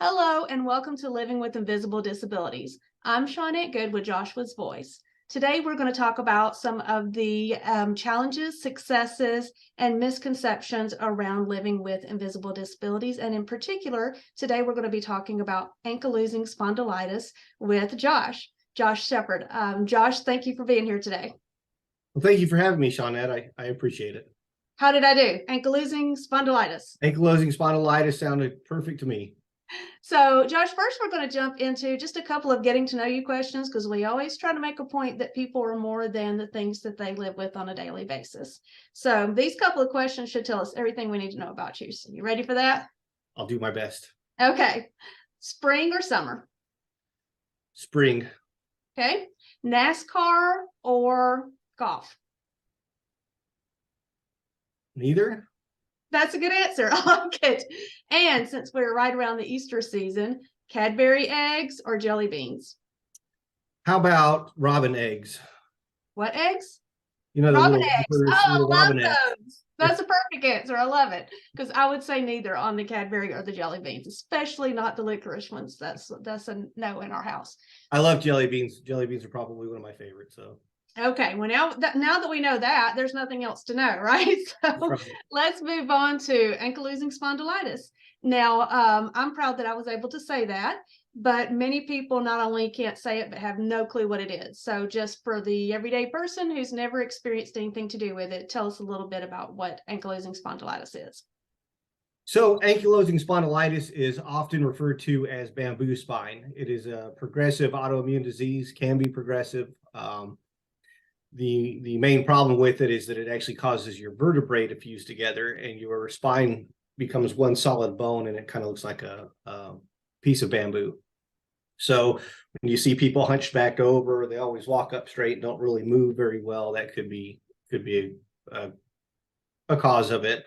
Hello, and welcome to Living with Invisible Disabilities. I'm Shawnette Good with Joshua's Voice. Today, we're going to talk about some of the challenges, successes, and misconceptions around living with invisible disabilities. And in particular, today we're going to be talking about ankylosing spondylitis with Josh Sheppard. Josh, thank you for being here today. Well, thank you for having me, Shawnette. I appreciate it. How did I do? Ankylosing spondylitis. Ankylosing spondylitis sounded perfect to me. So, Josh, first we're going to jump into just a couple of getting to know you questions because we always try to make a point that people are more than the things that they live with on a daily basis. So, these couple of questions should tell us everything we need to know about you. So, you ready for that? I'll do my best. Okay. Spring or summer? Spring. Okay. NASCAR or golf? Neither. That's a good answer. I like it. And since we're right around the Easter season, Cadbury eggs or jelly beans? How about robin eggs? What eggs? You know, the Robin little eggs. wrappers, Oh, little I love robin eggs. those. That's a perfect answer. I love it. Because I would say neither on the Cadbury or the jelly beans, especially not the licorice ones. That's a no in our house. I love jelly beans. Jelly beans are probably one of my favorites. So Okay, well now that we know that, there's nothing else to know, right? So let's move on to ankylosing spondylitis. Now, I'm proud that I was able to say that, but many people not only can't say it, but have no clue what it is. So just for the everyday person who's never experienced anything to do with it, tell us a little bit about what ankylosing spondylitis is. So ankylosing spondylitis is often referred to as bamboo spine. It is a progressive autoimmune disease, can be progressive. The main problem with it is that it actually causes your vertebrae to fuse together and your spine becomes one solid bone, and it kind of looks like a piece of bamboo. So when you see people hunched back over, they always walk up straight and don't really move very well. That could be a cause of it.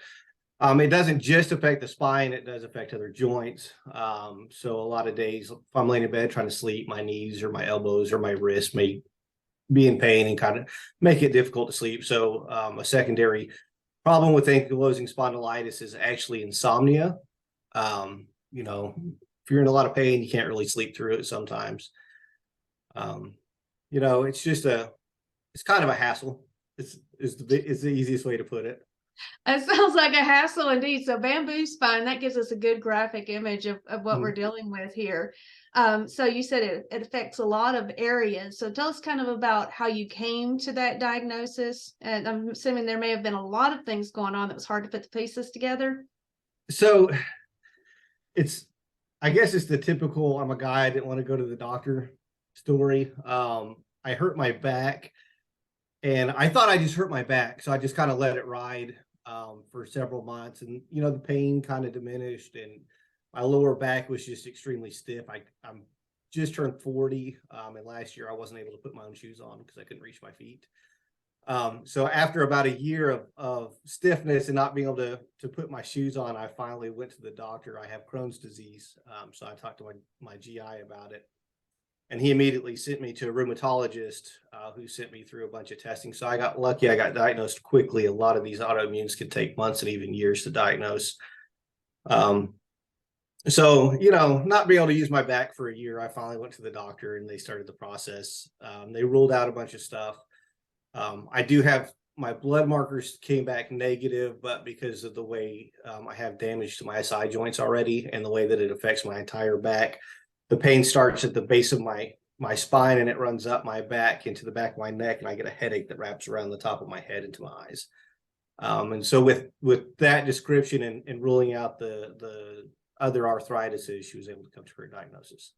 It doesn't just affect the spine, it does affect other joints. So a lot of days, if I'm laying in bed trying to sleep, my knees or my elbows or my wrists may be in pain and kind of make it difficult to sleep. So a secondary problem with ankylosing spondylitis is actually insomnia. You know, if you're in a lot of pain, you can't really sleep through it sometimes. You know, it's kind of a hassle. It's the easiest way to put it. It sounds like a hassle indeed. So bamboo spine, that gives us a good graphic image of what we're dealing with here. So you said it affects a lot of areas. So tell us kind of about how you came to that diagnosis. And I'm assuming there may have been a lot of things going on that was hard to put the pieces together. So I guess it's the typical, I'm a guy, I didn't want to go to the doctor story. I hurt my back and I thought I just hurt my back. So I just kind of let it ride for several months, and you know, the pain kind of diminished and my lower back was just extremely stiff. I'm just turned 40, and last year I wasn't able to put my own shoes on because I couldn't reach my feet. So after about a year of stiffness and not being able to put my shoes on, I finally went to the doctor. I have Crohn's disease. So I talked to my GI about it, and he immediately sent me to a rheumatologist who sent me through a bunch of testing. So I got lucky. I got diagnosed quickly. A lot of these autoimmunes can take months and even years to diagnose. So, you know, not being able to use my back for a year, I finally went to the doctor and they started the process. They ruled out a bunch of stuff. I do have my blood markers came back negative, but because of the way I have damage to my SI joints already and the way that it affects my entire back, the pain starts at the base of my spine and it runs up my back into the back of my neck, and I get a headache that wraps around the top of my head into my eyes. And so with that description and ruling out the other arthritis, she was able to come to her diagnosis.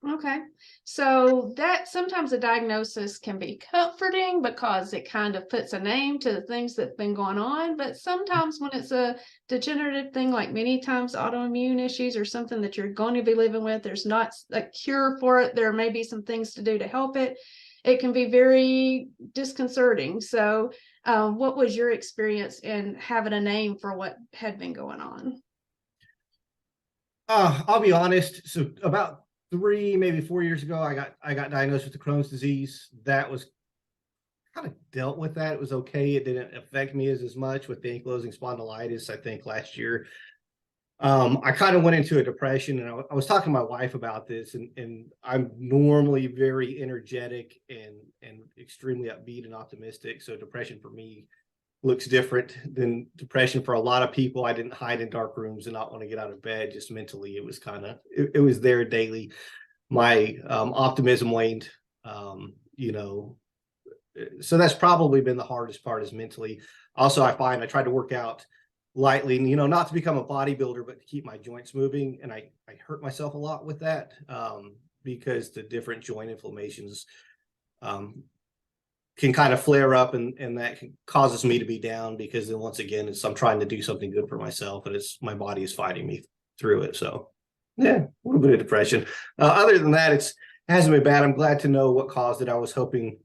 Okay. So that sometimes a diagnosis can be comforting because it kind of puts a name to the things that've been going on. But sometimes when it's a degenerative thing, like many times autoimmune issues or something that you're going to be living with, there's not a cure for it. There may be some things to do to help it. It can be very disconcerting. So what was your experience in having a name for what had been going on? I'll be honest. So about 3, maybe 4 years ago, I got diagnosed with the Crohn's disease. That was kind of dealt with that. It was okay. It didn't affect me as much with the ankylosing spondylitis. I think last year I kind of went into a depression, and I was talking to my wife about this, and I'm normally very energetic and extremely upbeat and optimistic. So depression for me looks different than depression for a lot of people. I didn't hide in dark rooms and not want to get out of bed. Just mentally, it was kind of it was there daily. My optimism waned. You know, so that's probably been the hardest part is mentally. Also, I find I tried to work out lightly, you know, not to become a bodybuilder, but to keep my joints moving. And I hurt myself a lot with that because the different joint inflammations um, can kind of flare up, and that causes me to be down because then once again, it's I'm trying to do something good for myself, and it's my body is fighting me through it. So yeah, a little bit of depression. Other than that, it hasn't been bad. I'm glad to know what caused it. I was hoping,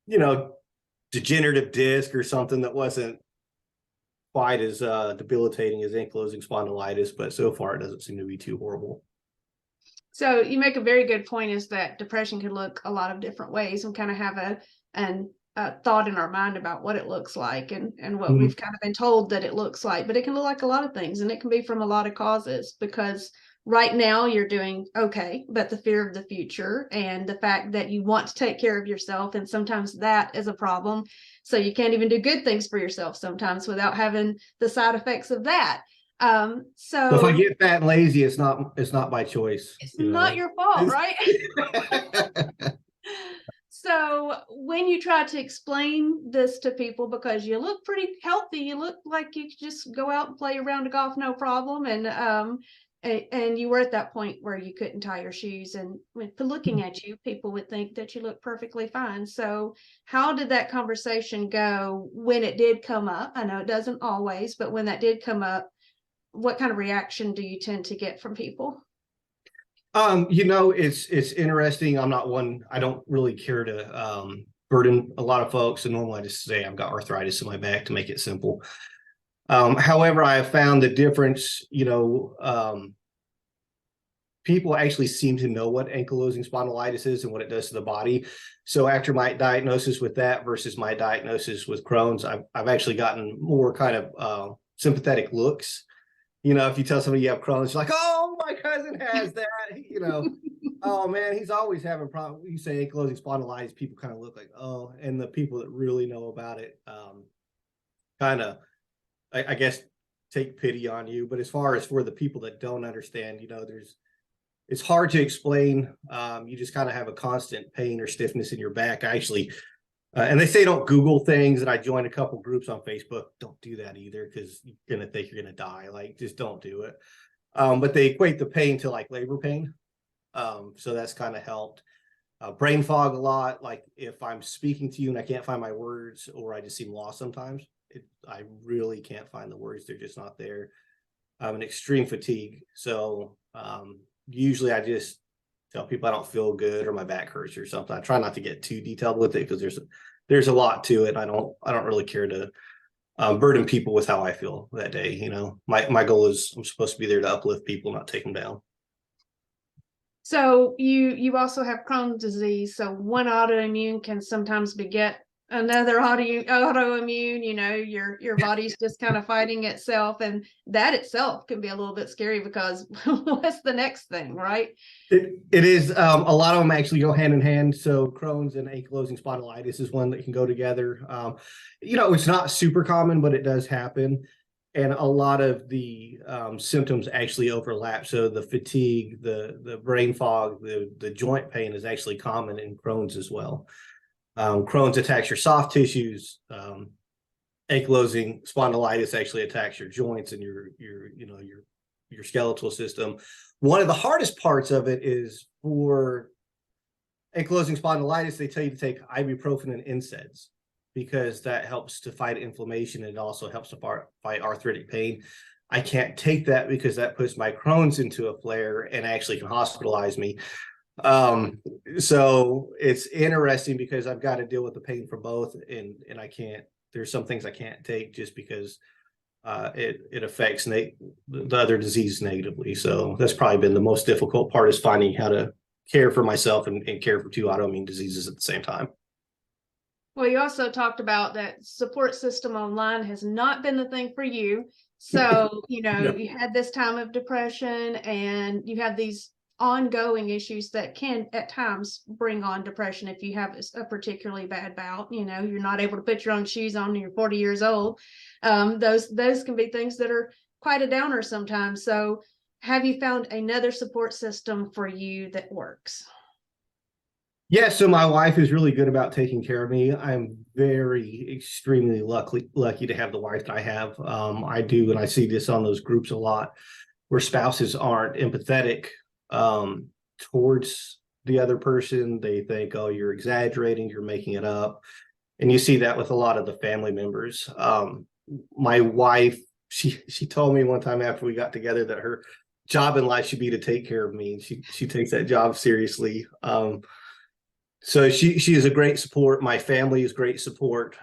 you know, degenerative disc or something that wasn't quite as debilitating as ankylosing spondylitis, but so far it doesn't seem to be too horrible. So you make a very good point, is that depression can look a lot of different ways, and kind of have a thought in our mind about what it looks like, and what we've kind of been told that it looks like. But it can look like a lot of things, and it can be from a lot of causes, because right now you're doing okay, but the fear of the future and the fact that you want to take care of yourself, and sometimes that is a problem. So you can't even do good things for yourself sometimes without having the side effects of that. So if I So get fat and lazy, it's not by choice, it's you not know. your fault, right? So when you try to explain this to people, because you look pretty healthy, you look like you could just go out and play a round of golf, no problem. And you were at that point where you couldn't tie your shoes, and for looking at you, people would think that you look perfectly fine. So how did that conversation go when it did come up? I know it doesn't always, but when that did come up, what kind of reaction do you tend to get from people? You know, it's interesting. I'm not one, I don't really care to burden a lot of folks. And normally I just say I've got arthritis in my back to make it simple. However, I have found the difference, you know, people actually seem to know what ankylosing spondylitis is and what it does to the body. So after my diagnosis with that versus my diagnosis with Crohn's, I've actually gotten more kind of sympathetic looks. You know, if you tell somebody you have Crohn's, you're like, oh, my cousin has that, you know, oh man, he's always having problems. You say ankylosing spondylitis, people kind of look like, oh, and the people that really know about it kind of, I guess, take pity on you. But as far as for the people that don't understand, you know, it's hard to explain. You just kind of have a constant pain or stiffness in your back. I actually, and they say don't Google things. And I joined a couple groups on Facebook. Don't do that either, because you're gonna think you're gonna die. Like, just don't do it. But they equate the pain to like labor pain. So that's kind of helped. Brain fog a lot. Like if I'm speaking to you and I can't find my words, or I just seem lost sometimes, I really can't find the words. They're just not there. An extreme fatigue. So usually I just tell people I don't feel good or my back hurts or something. I try not to get too detailed with it because there's a lot to it. I don't really care to burden people with how I feel that day. You know, my goal is I'm supposed to be there to uplift people, not take them down. So you also have Crohn's disease. So one autoimmune can sometimes beget another autoimmune. You know, your body's just kind of fighting itself, and that itself can be a little bit scary, because what's the next thing, right? It is a lot of them actually go hand in hand. So Crohn's and ankylosing spondylitis is one that can go together. You know, it's not super common, but it does happen. And a lot of the symptoms actually overlap. So the fatigue, the brain fog, the joint pain is actually common in Crohn's as well. Crohn's attacks your soft tissues. Ankylosing spondylitis actually attacks your joints and your skeletal system. One of the hardest parts of it is for ankylosing spondylitis, they tell you to take ibuprofen and NSAIDs, because that helps to fight inflammation, and it also helps to fight arthritic pain. I can't take that because that puts my Crohn's into a flare and actually can hospitalize me. So it's interesting because I've got to deal with the pain from both, and I can't. There's some things I can't take just because it affects the other disease negatively. So that's probably been the most difficult part, is finding how to care for myself and care for two autoimmune diseases at the same time. Well, you also talked about that support system online has not been the thing for you. So, Yeah. you had this time of depression and you have these ongoing issues that can at times bring on depression if you have a particularly bad bout. You're not able to put your own shoes on and you're 40 years old. Those can be things that are quite a downer sometimes. So have you found another support system for you that works? Yeah, so my wife is really good about taking care of me. I'm very extremely lucky to have the wife that I have. I do, and I see this on those groups a lot, where spouses aren't empathetic um, towards the other person. They think, "Oh, you're exaggerating, you're making it up," and you see that with a lot of the family members. My wife, she told me one time after we got together that her job in life should be to take care of me, and she takes that job seriously. So she is a great support. My family is great support.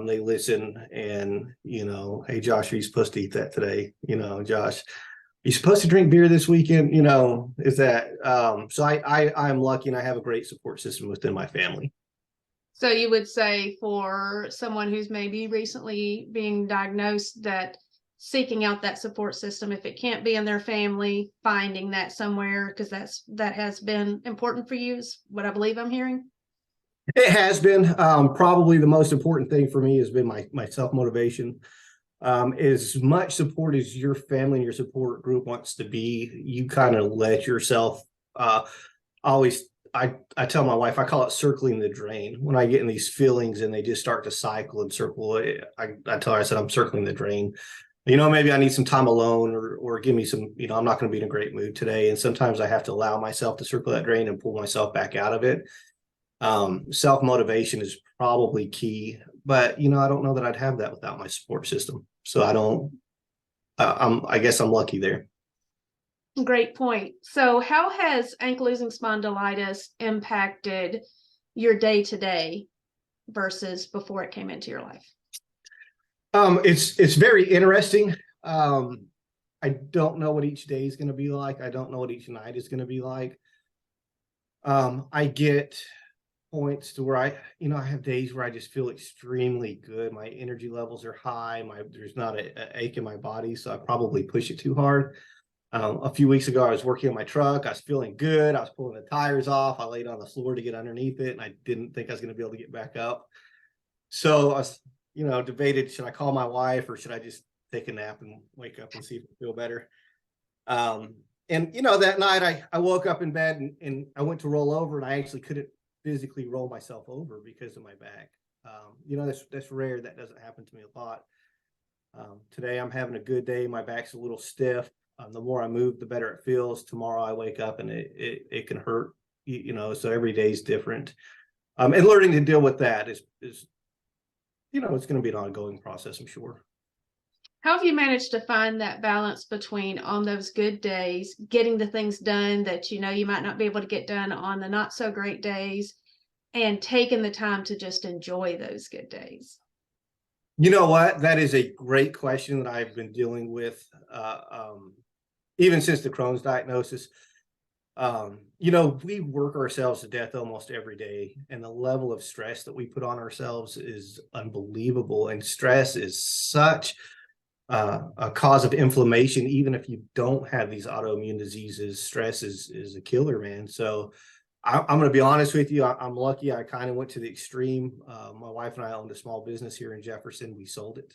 They listen, and hey Josh, are you supposed to eat that today? Josh, you supposed to drink beer this weekend? Is that so I'm lucky and I have a great support system within my family. So you would say for someone who's maybe recently being diagnosed, that seeking out that support system, if it can't be in their family, finding that somewhere, because that has been important for you, is what I believe I'm hearing. It has been probably the most important thing for me has been my self motivation. As much support as your family and your support group wants to be, you kind of let yourself always. I tell my wife, I call it circling the drain. When I get in these feelings and they just start to cycle and circle, I tell her, I said, I'm circling the drain. Maybe I need some time alone, or give me some, I'm not going to be in a great mood today. And sometimes I have to allow myself to circle that drain and pull myself back out of it. Self motivation is probably key, but I don't know that I'd have that without my support system. So I don't. I guess I'm lucky there. Great point. So how has ankylosing spondylitis impacted your day to day versus before it came into your life? It's very interesting. I don't know what each day is going to be like. I don't know what each night is going to be like. I get points to where I have days where I just feel extremely good. My energy levels are high. There's not a ache in my body, so I probably push it too hard. A few weeks ago, I was working on my truck. I was feeling good. I was pulling the tires off. I laid on the floor to get underneath it, and I didn't think I was going to be able to get back up. So I was, debated, should I call my wife or should I just take a nap and wake up and see if I feel better? And that night I woke up in bed and I went to roll over and I actually couldn't physically roll myself over because of my back. That's rare. That doesn't happen to me a lot. Today I'm having a good day. My back's a little stiff. The more I move, the better it feels. Tomorrow I wake up and it can hurt. So every day is different. And learning to deal with that is it's going to be an ongoing process, I'm sure. How have you managed to find that balance between, on those good days, getting the things done that you might not be able to get done on the not so great days, and taking the time to just enjoy those good days? You know what? That is a great question that I've been dealing with even since the Crohn's diagnosis. We work ourselves to death almost every day, and the level of stress that we put on ourselves is unbelievable. And stress is such a cause of inflammation. Even if you don't have these autoimmune diseases, stress is a killer, man. So I'm going to be honest with you. I'm lucky. I kind of went to the extreme. My wife and I owned a small business here in Jefferson. We sold it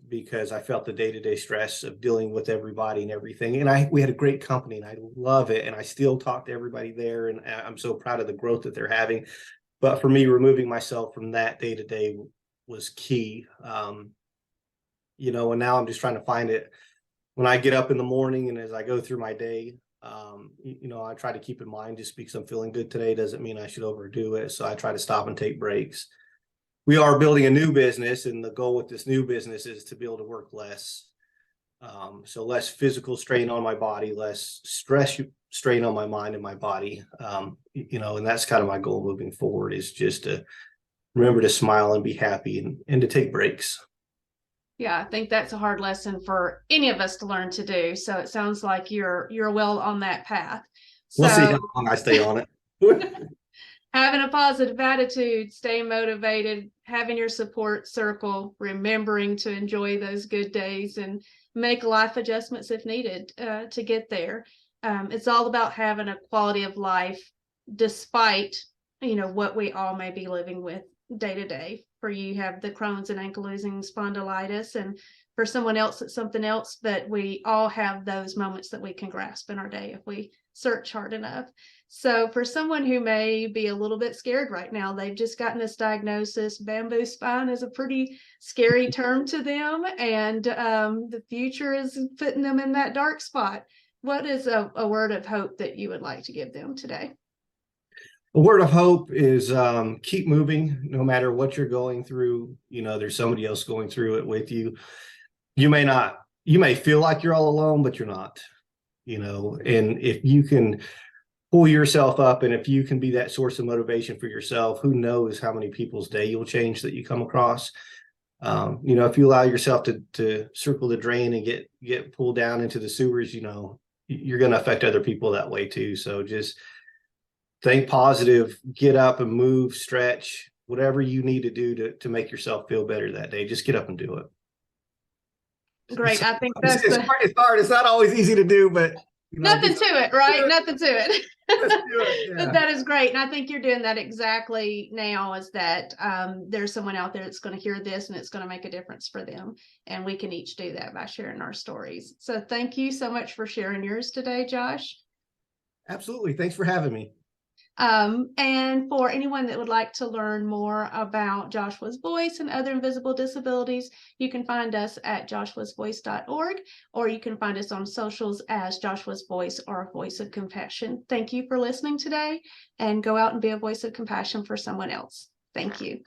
because I felt the day-to-day stress of dealing with everybody and everything. And we had a great company and I love it. And I still talk to everybody there. And I'm so proud of the growth that they're having. But for me, removing myself from that day-to-day was key. And now I'm just trying to find it when I get up in the morning and as I go through my day. I try to keep in mind, just because I'm feeling good today doesn't mean I should overdo it. So I try to stop and take breaks. We are building a new business, and the goal with this new business is to be able to work less. So less physical strain on my body, less stress strain on my mind and my body. And that's kind of my goal moving forward, is just to remember to smile and be happy and to take breaks. Yeah, I think that's a hard lesson for any of us to learn to do. So it sounds like you're well on that path. We'll see So how long I stay on it. Having a positive attitude, staying motivated, having your support circle, remembering to enjoy those good days and make life adjustments if needed to get there. It's all about having a quality of life despite, what we all may be living with day to day. For you have the Crohn's and ankylosing spondylitis, and for someone else it's something else, but we all have those moments that we can grasp in our day if we search hard enough. So for someone who may be a little bit scared right now, they've just gotten this diagnosis. Bamboo spine is a pretty scary term to them, and the future is putting them in that dark spot. What is a word of hope that you would like to give them today? A word of hope is keep moving no matter what you're going through. There's somebody else going through it with you. You may feel like you're all alone, but you're not. And if you can pull yourself up, and if you can be that source of motivation for yourself, who knows how many people's day you'll change that you come across. If you allow yourself to circle the drain and get pulled down into the sewers, you're going to affect other people that way too. So just think positive, get up and move, stretch, whatever you need to do to make yourself feel better that day. Just get up and do it. Great. I think that's it's hard. It's not always easy to do, but nothing to it, right? Nothing to it. Let's do it. Yeah. But that is great. And I think you're doing that exactly now, is that there's someone out there that's going to hear this and it's going to make a difference for them. And we can each do that by sharing our stories. So thank you so much for sharing yours today, Josh. Absolutely. Thanks for having me. And for anyone that would like to learn more about Joshua's Voice and other invisible disabilities, you can find us at joshuasvoice.org, or you can find us on socials as Joshua's Voice or a Voice of Compassion. Thank you for listening today, and go out and be a voice of compassion for someone else. Thank you.